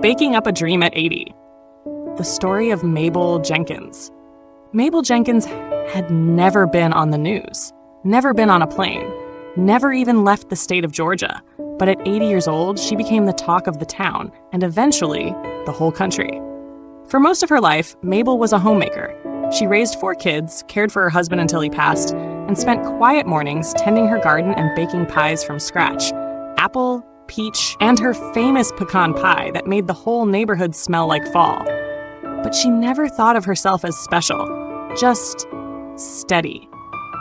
Baking up a dream at 80. The story of Mabel Jenkins. Mabel Jenkins had never been on the news, never been on a plane, never even left the state of Georgia. But at 80 years old, she became the talk of the town, and eventually, the whole country. For most of her life, Mabel was a homemaker. She raised 4 kids, cared for her husband until he passed, and spent quiet mornings tending her garden and baking pies from scratch. Apple, peach, and her famous pecan pie that made the whole neighborhood smell like fall. But she never thought of herself as special, just steady.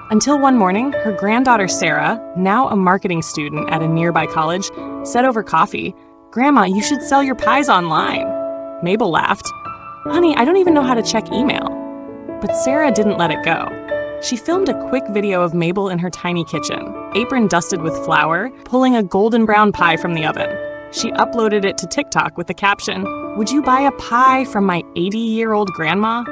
Until one morning, her granddaughter Sarah, now a marketing student at a nearby college, said over coffee, "Grandma, you should sell your pies online." Mabel laughed. "Honey, I don't even know how to check email." But Sarah didn't let it go. She filmed a quick video of Mabel in her tiny kitchen, apron dusted with flour, pulling a golden brown pie from the oven. She uploaded it to TikTok with the caption, "Would you buy a pie from my 80-year-old grandma?"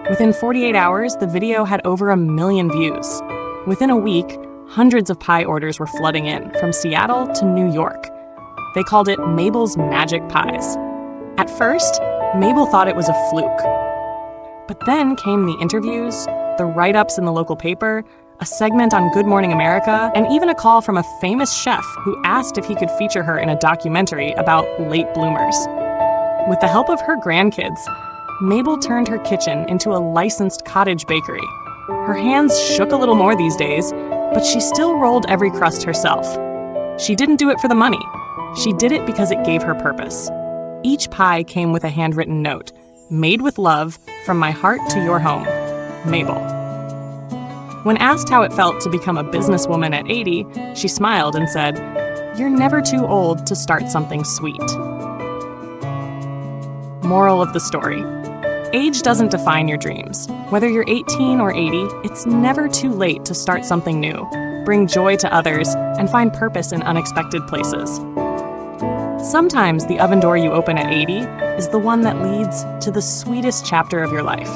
Within 48 hours, the video had over 1 million views. Within a week, hundreds of pie orders were flooding in, from Seattle to New York. They called it Mabel's Magic Pies. At first, Mabel thought it was a fluke. But then came the interviews, the write-ups in the local paper, a segment on Good Morning America, and even a call from a famous chef who asked if he could feature her in a documentary about late bloomers. With the help of her grandkids, Mabel turned her kitchen into a licensed cottage bakery. Her hands shook a little more these days, but she still rolled every crust herself. She didn't do it for the money. She did it because it gave her purpose. Each pie came with a handwritten note, "Made with love, from my heart to your home, Mabel." When asked how it felt to become a businesswoman at 80, she smiled and said, "You're never too old to start something sweet." Moral of the story: age doesn't define your dreams. Whether you're 18 or 80, it's never too late to start something new, bring joy to others, and find purpose in unexpected places. Sometimes the oven door you open at 80 is the one that leads to the sweetest chapter of your life.